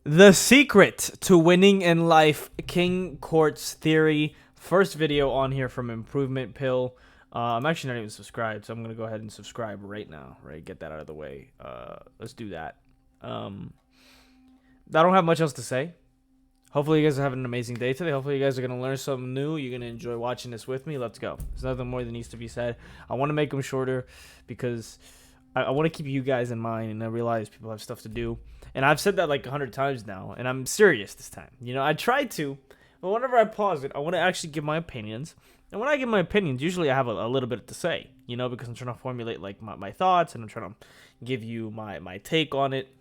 The secret to winning in life, King Court's theory. First video on here from Improvement Pill. I'm actually not even subscribed, so I'm gonna go ahead and subscribe right now. Right, get that out of the way. Let's do that. I don't have much else to say. Hopefully you guys are having an amazing day today. Hopefully you guys are gonna learn something new. You're gonna enjoy watching this with me. Let's go. There's nothing more that needs to be said. I want to make them shorter because I want to keep you guys in mind, and I realize people have stuff to do. And I've said that like 100 times now, and I'm serious this time. You know, I tried to, but whenever I pause it, I want to actually give my opinions. And when I give my opinions, usually I have a little bit to say, you know, because I'm trying to formulate like my thoughts, and I'm trying to give you my take on it,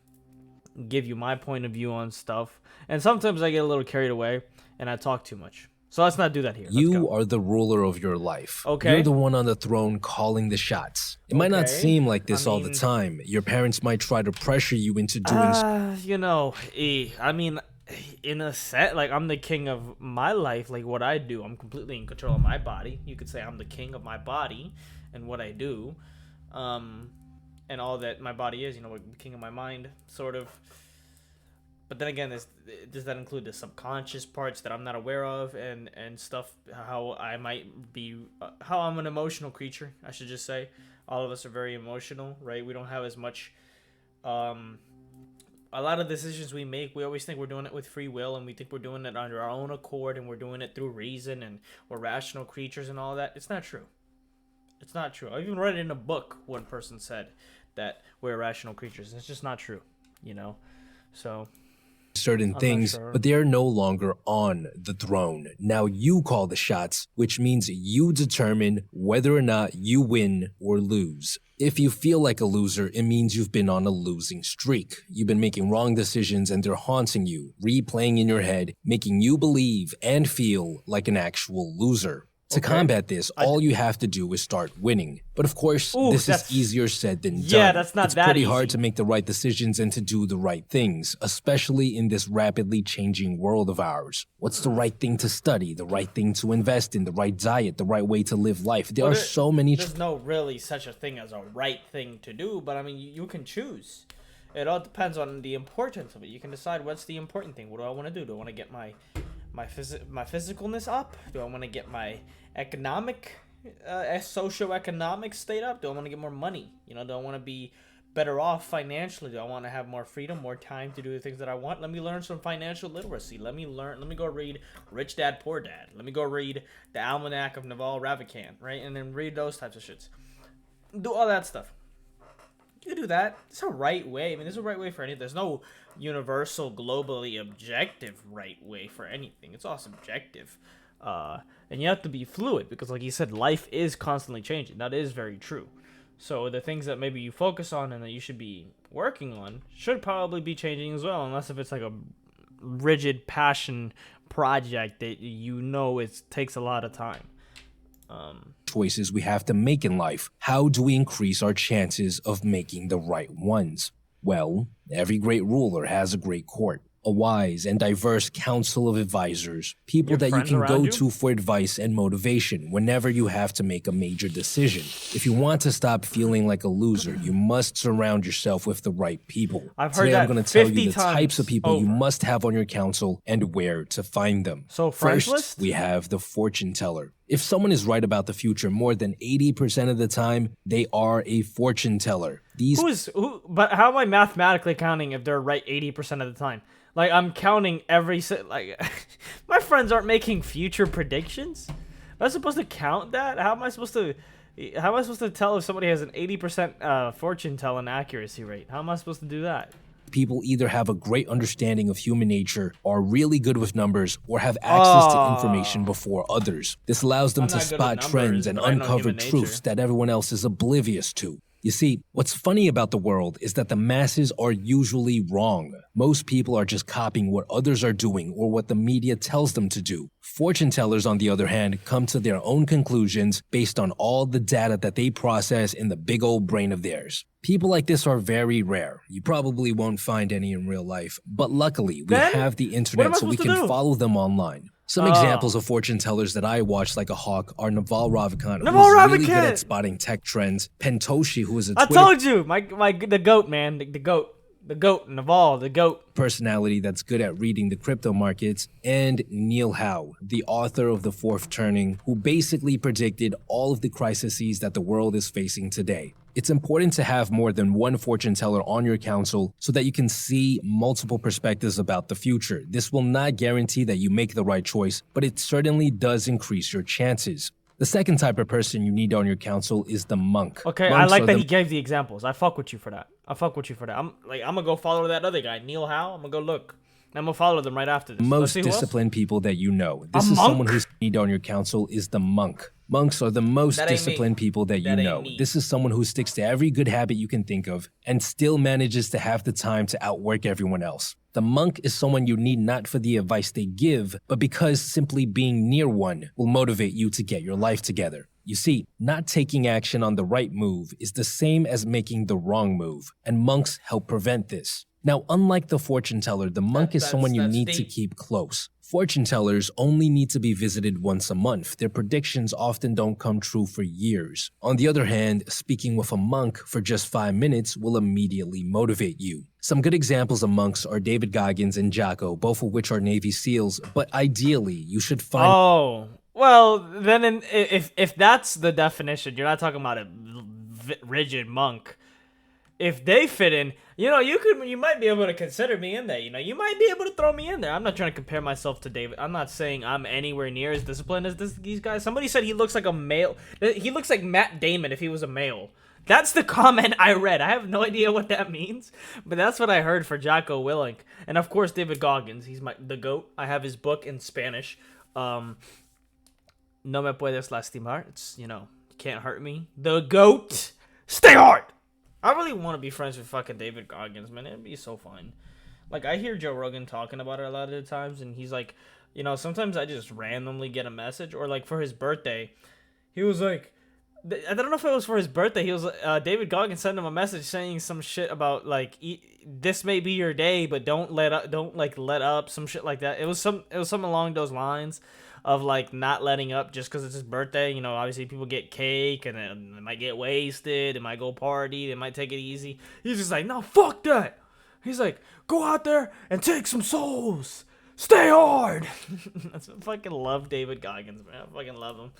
give you my point of view on stuff. And sometimes I get a little carried away, and I talk too much. So let's not do that here. You are the ruler of your life. Okay. You're the one on the throne calling the shots. It might not seem like this all the time. Your parents might try to pressure you into doing you know, I mean, in a set, like, I'm the king of my life. Like, what I do, I'm completely in control of my body. You could say I'm the king of my body and what I do, and all that my body is, you know, like the king of my mind, sort of. But then again, does that include the subconscious parts that I'm not aware of, and stuff, how I might be, how I'm an emotional creature, I should just say. All of us are very emotional, right? We don't have as much, a lot of decisions we make, we always think we're doing it with free will, and we think we're doing it under our own accord, and we're doing it through reason, and we're rational creatures and all that. It's not true. It's not true. I even read it in a book. One person said that we're rational creatures. It's just not true, you know? So certain things, but they are no longer on the throne. Now you call the shots, which means you determine whether or not you win or lose. If you feel like a loser, it means you've been on a losing streak. You've been making wrong decisions and they're haunting you, replaying in your head, making you believe and feel like an actual loser. To combat this, all you have to do is start winning. But of course, this is easier said than done. Yeah, that's not it's that pretty easy. hard to make the right decisions and to do the right things, especially in this rapidly changing world of ours. What's the right thing to study, the right thing to invest in, the right diet, the right way to live life? There are so many... There's no really such a thing as a right thing to do, but I mean, you can choose. It all depends on the importance of it. You can decide what's the important thing. What do I want to do? Do I want to get my physicalness up? Do I want to get my economic, socio-economic state up? Do I want to get more money? You know, do I want to be better off financially? Do I want to have more freedom, more time to do the things that I want? Let me learn some financial literacy. Let me go read Rich Dad, Poor Dad. Let me go read the Almanac of Naval Ravikant, right? And then read those types of shits. Do all that stuff. You can do that. There's a right way. I mean, there's a right way for anything. There's no universal, globally objective right way for anything. It's all subjective. And you have to be fluid because, like you said, life is constantly changing. That is very true. So the things that maybe you focus on and that you should be working on should probably be changing as well, unless if it's like a rigid passion project that you know it takes a lot of time. Choices we have to make in life. How do we increase our chances of making the right ones? Well, every great ruler has a great court, a wise and diverse council of advisors, people that you can go to for advice and motivation whenever you have to make a major decision. If you want to stop feeling like a loser, you must surround yourself with the right people. Today I'm going to tell you the types of people you must have on your council and where to find them. So first, we have the fortune teller. If someone is right about the future more than 80% of the time, they are a fortune teller. But how am I mathematically counting if they're right 80% of the time? Like, I'm counting like, my friends aren't making future predictions. Am I supposed to count that? How am I supposed to tell if somebody has an 80% fortune telling accuracy rate? How am I supposed to do that? People either have a great understanding of human nature, are really good with numbers, or have access to information before others. This allows them to spot trends and uncover truths that everyone else is oblivious to. You see, what's funny about the world is that the masses are usually wrong. Most people are just copying what others are doing or what the media tells them to do. Fortune tellers, on the other hand, come to their own conclusions based on all the data that they process in the big old brain of theirs. People like this are very rare. You probably won't find any in real life, but luckily we have the internet so we can follow them online. Some examples of fortune tellers that I watch like a hawk are Naval Ravikant, who's really good at spotting tech trends, Pentoshi, who is a Twitter... I told you! The GOAT, man. The GOAT. The GOAT, Naval, the GOAT. Personality that's good at reading the crypto markets, and Neil Howe, the author of The Fourth Turning, who basically predicted all of the crises that the world is facing today. It's important to have more than one fortune teller on your council so that you can see multiple perspectives about the future. This will not guarantee that you make the right choice, but it certainly does increase your chances. The second type of person you need on your council is the monk. Okay, Monks I like are that he gave the examples. I fuck with you for that. I'm gonna go follow that other guy, Neil Howe. I'm gonna go look. I'm gonna follow them right after this. most disciplined people that you know. This A is someone monk? who's need on your council is the monk. Monks are the most That ain't me. disciplined people that you That ain't know. me. This is someone who sticks to every good habit you can think of and still manages to have the time to outwork everyone else. The monk is someone you need not for the advice they give, but because simply being near one will motivate you to get your life together. You see, not taking action on the right move is the same as making the wrong move, and monks help prevent this. Now, unlike the fortune teller, the monk is someone you that's need to deep. keep close. Fortune tellers only need to be visited once a month. Their predictions often don't come true for years. On the other hand, speaking with a monk for just 5 minutes will immediately motivate you. Some good examples of monks are David Goggins and Jocko, both of which are Navy SEALs, but ideally, you should find Oh, well, then if that's the definition, you're not talking about a rigid monk. If they fit in, you might be able to consider me in there. You might be able to throw me in there. I'm not trying to compare myself to David. I'm not saying I'm anywhere near as disciplined as these guys. Somebody said he looks like a male. He looks like Matt Damon if he was a male. That's the comment I read. I have no idea what that means, but that's what I heard for Jocko Willink. And of course, David Goggins. He's the GOAT. I have his book in Spanish. No me puedes lastimar. It's, you can't hurt me. The GOAT. Stay hard. I really want to be friends with fucking David Goggins, man. It'd be so fun. Like, I hear Joe Rogan talking about it a lot of the times, and he's like, sometimes I just randomly get a message, or like for his birthday, he was like, I don't know if it was for his birthday. He was David Goggins sent him a message saying some shit about like this may be your day, but don't let up, some shit like that. It was something along those lines of like not letting up just because it's his birthday. Obviously people get cake and then they might get wasted, they might go party, they might take it easy. He's just like, no, fuck that. He's like, go out there and take some souls. Stay hard. I fucking love David Goggins, man. I fucking love him.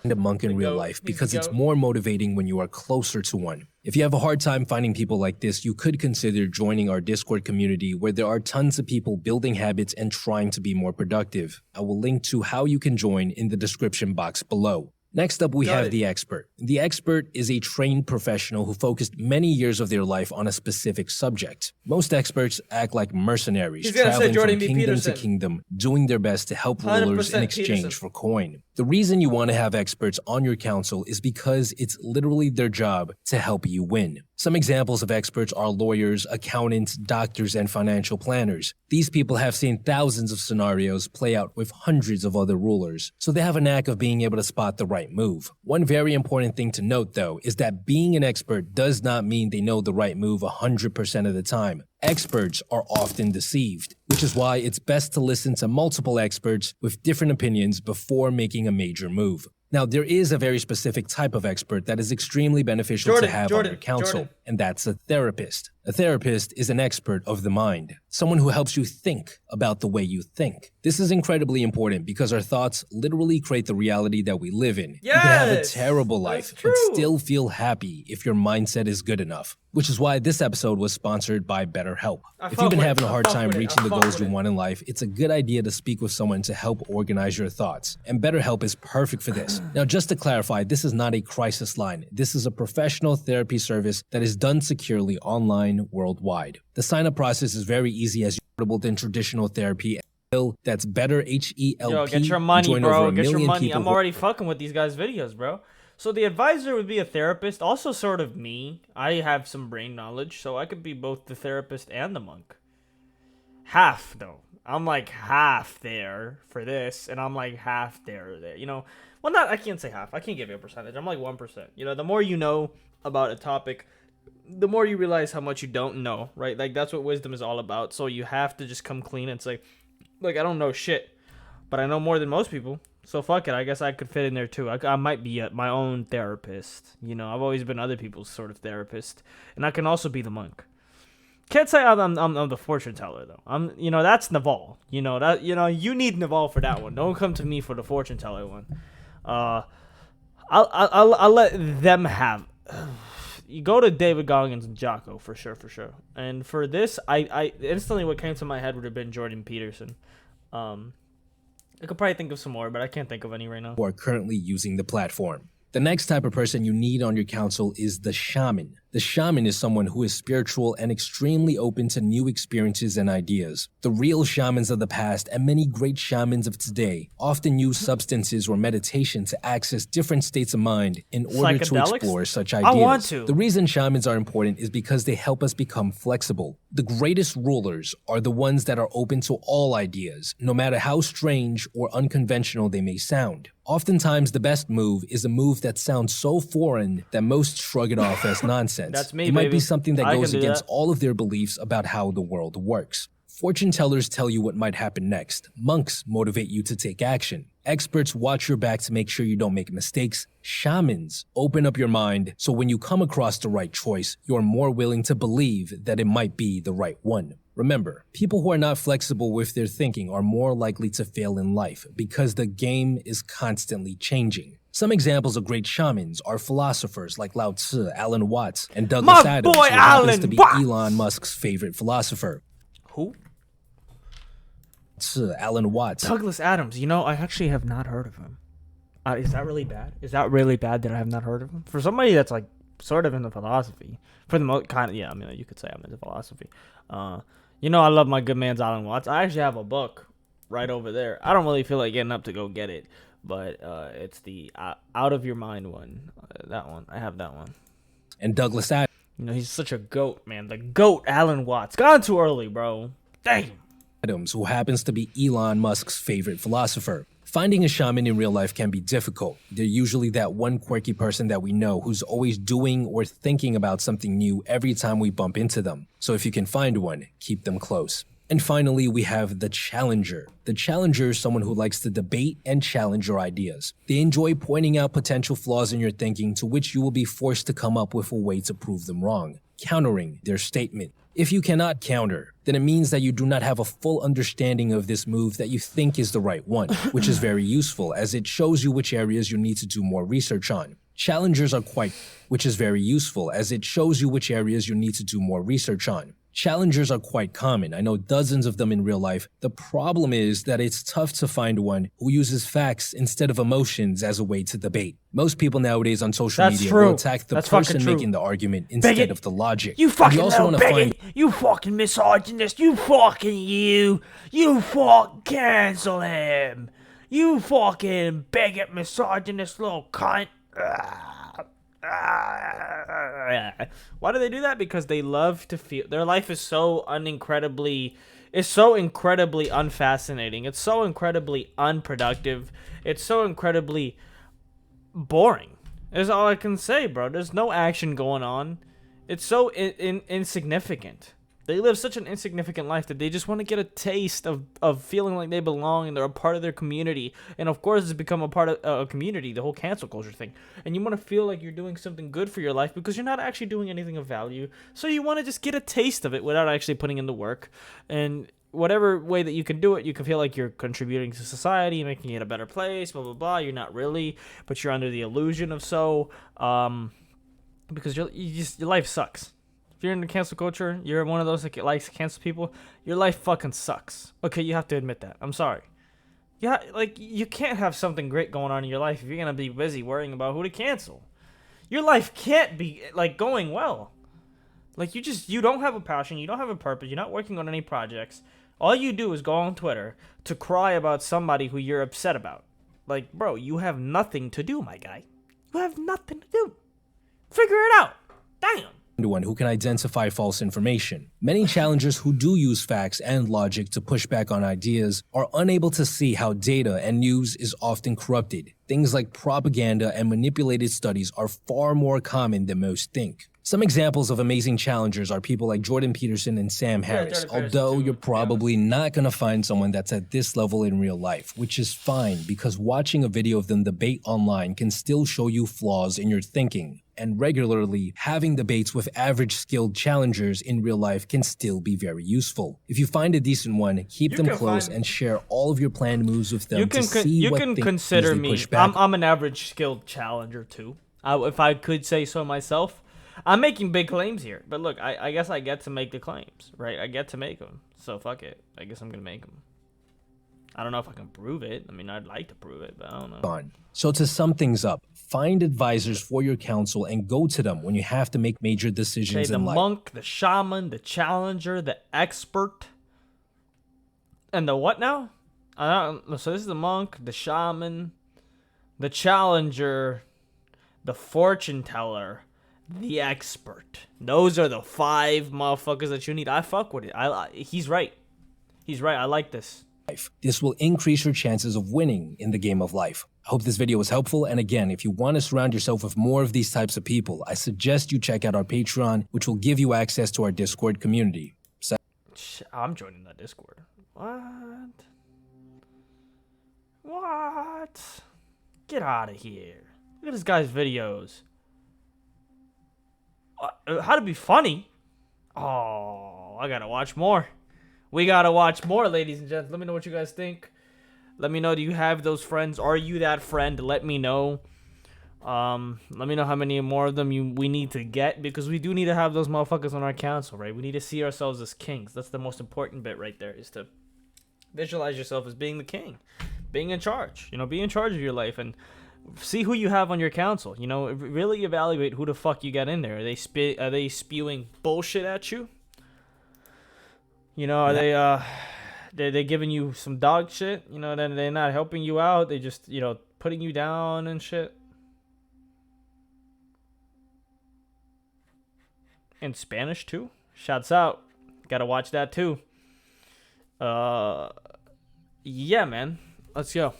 a monk in real life because it's more motivating when you are closer to one. If you have a hard time finding people like this, you could consider joining our Discord community where there are tons of people building habits and trying to be more productive. I will link to how you can join in the description box below. Next up, we have the expert. The expert is a trained professional who focused many years of their life on a specific subject. Most experts act like mercenaries, traveling from kingdom to kingdom, doing their best to help rulers in exchange for coin. The reason you want to have experts on your council is because it's literally their job to help you win. Some examples of experts are lawyers, accountants, doctors, and financial planners. These people have seen thousands of scenarios play out with hundreds of other rulers, so they have a knack of being able to spot the right move. One very important thing to note, though, is that being an expert does not mean they know the right move 100% of the time. Experts are often deceived, which is why it's best to listen to multiple experts with different opinions before making a major move. Now, there is a very specific type of expert that is extremely beneficial to have on your council, and that's a therapist. A therapist is an expert of the mind, someone who helps you think about the way you think. This is incredibly important because our thoughts literally create the reality that we live in. You can have a terrible life and still feel happy if your mindset is good enough, which is why this episode was sponsored by BetterHelp. If you've been having a hard time reaching the goals you want in life, it's a good idea to speak with someone to help organize your thoughts, and BetterHelp is perfect for this. Now, just to clarify, this is not a crisis line. This is a professional therapy service that is done securely online worldwide. The sign-up process is very easy as you're than traditional therapy. That's better, H-E-L-P. Yo, get your money, bro. Get your money. I'm already fucking with these guys' videos, bro. So the advisor would be a therapist, also sort of me. I have some brain knowledge, so I could be both the therapist and the monk. Half, though. I'm like half there for this, and I'm like half there. Well, I can't say half. I can't give you a percentage. I'm like 1%. The more you know about a topic, the more you realize how much you don't know, right? Like, that's what wisdom is all about. So you have to just come clean and say, look, I don't know shit, but I know more than most people. So fuck it. I guess I could fit in there too. I might be my own therapist. I've always been other people's sort of therapist. And I can also be the monk. Can't say I'm the fortune teller though. That's Naval. You need Naval for that one. Don't come to me for the fortune teller one. I'll let them have. You go to David Goggins and Jocko for sure. And for this, I instantly what came to my head would have been Jordan Peterson. I could probably think of some more, but I can't think of any right now. Who are currently using the platform. The next type of person you need on your council is the shaman. The shaman is someone who is spiritual and extremely open to new experiences and ideas. The real shamans of the past and many great shamans of today often use substances or meditation to access different states of mind in order to explore such ideas. I want to. The reason shamans are important is because they help us become flexible. The greatest rulers are the ones that are open to all ideas, no matter how strange or unconventional they may sound. Oftentimes, the best move is a move that sounds so foreign that most shrug it off as nonsense. That's me, It might baby. be something that goes against that. all of their beliefs about how the world works. Fortune tellers tell you what might happen next. Monks motivate you to take action. Experts watch your back to make sure you don't make mistakes. Shamans open up your mind so when you come across the right choice, you're more willing to believe that it might be the right one. Remember, people who are not flexible with their thinking are more likely to fail in life because the game is constantly changing. Some examples of great shamans are philosophers like Lao Tzu, Alan Watts, and Douglas Adams, who happens to be Elon Musk's favorite philosopher. Who? Alan Watts. Douglas Adams. I actually have not heard of him. Is that really bad? Is that really bad that I have not heard of him? For somebody that's like sort of into philosophy, for the most kind of, yeah, I mean, you could say I'm into philosophy. I love my good man's Alan Watts. I actually have a book right over there. I don't really feel like getting up to go get it, but it's the Out of Your Mind one. That one. I have that one. And Douglas Adams. He's such a goat, man. The goat, Alan Watts. Gone too early, bro. Damn. Adams, who happens to be Elon Musk's favorite philosopher. Finding a shaman in real life can be difficult. They're usually that one quirky person that we know who's always doing or thinking about something new every time we bump into them. So if you can find one, keep them close. And finally, we have the challenger. The challenger is someone who likes to debate and challenge your ideas. They enjoy pointing out potential flaws in your thinking to which you will be forced to come up with a way to prove them wrong, countering their statement. If you cannot counter, then it means that you do not have a full understanding of this move that you think is the right one, which is very useful as it shows you which areas you need to do more research on. Challengers are which is very useful as it shows you which areas you need to do more research on. Challengers are quite common. I know dozens of them in real life. The problem is that it's tough to find one who uses facts instead of emotions as a way to debate. Most people nowadays on social media will attack the person making the argument instead of the logic. You fucking little bigot! You fucking misogynist! You fucking cancel him! You fucking bigot, misogynist little cunt! Why do they do that? Because they love to feel their life is so incredibly unfascinating. It's so incredibly unproductive. It's so incredibly boring. That's all I can say, bro. There's no action going on. It's so insignificant. They live such an insignificant life that they just want to get a taste of feeling like they belong and they're a part of their community. And of course, it's become a part of a community, the whole cancel culture thing. And you want to feel like you're doing something good for your life because you're not actually doing anything of value. So you want to just get a taste of it without actually putting in the work. And whatever way that you can do it, you can feel like you're contributing to society, making it a better place, blah, blah, blah. You're not really, but you're under the illusion of so. Because your life sucks. If you're in the cancel culture, you're one of those that likes to cancel people, your life fucking sucks. Okay, you have to admit that. I'm sorry. Yeah, like, you can't have something great going on in your life if you're going to be busy worrying about who to cancel. Your life can't be, like, going well. Like, you don't have a passion, you don't have a purpose, you're not working on any projects. All you do is go on Twitter to cry about somebody who you're upset about. Like, bro, you have nothing to do, my guy. You have nothing to do. Figure it out. Damn. One who can identify false information. Many challengers who do use facts and logic to push back on ideas are unable to see how data and news is often corrupted. Things like propaganda and manipulated studies are far more common than most think. Some examples of amazing challengers are people like Jordan Peterson and Sam Harris, Jordan Peterson although too, you're to be probably not going to find someone that's at this level in real life, which is fine because watching a video of them debate online can still show you flaws in your thinking. And regularly, having debates with average skilled challengers in real life can still be very useful. If you find a decent one, keep them close and share all of your planned moves with them to see what things consider they me. push back. I'm an average skilled challenger too. If I could say so myself. I'm making big claims here, but look, I guess I get to make the claims, right? I get to make them, so fuck it. I guess I'm gonna make them. I don't know if I can prove it. I mean, I'd like to prove it, but I don't know. So to sum things up, find advisors for your counsel and go to them when you have to make major decisions in life. The monk, the shaman, the challenger, the expert, and the what now? So this is the monk, the shaman, the challenger, the fortune teller, the expert. Those are the 5 motherfuckers that you need. I fuck with it. He's right. He's right. I like this. This will increase your chances of winning in the game of life. I hope this video was helpful, and again, if you want to surround yourself with more of these types of people, I suggest you check out our Patreon, which will give you access to our Discord community. I'm joining that Discord. What? What? Get out of here. Look at this guy's videos. How to be funny? Oh, I gotta watch more. We gotta watch more, ladies and gents. Let me know what you guys think. Let me know, do you have those friends? Are you that friend? Let me know. Let me know how many more of them we need to get, because we do need to have those motherfuckers on our council, right? We need to see ourselves as kings. That's the most important bit right there, is to visualize yourself as being the king, being in charge. You know, be in charge of your life and see who you have on your council. You know, really evaluate who the fuck you got in there. Are they spewing bullshit at you? You know, are they giving you some dog shit? You know, then they're not helping you out. They just, you know, putting you down and shit. In Spanish too. Shouts out. Gotta watch that too. Yeah, man. Let's go.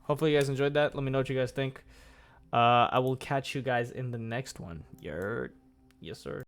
Hopefully you guys enjoyed that. Let me know what you guys think. I will catch you guys in the next one. Yes, sir.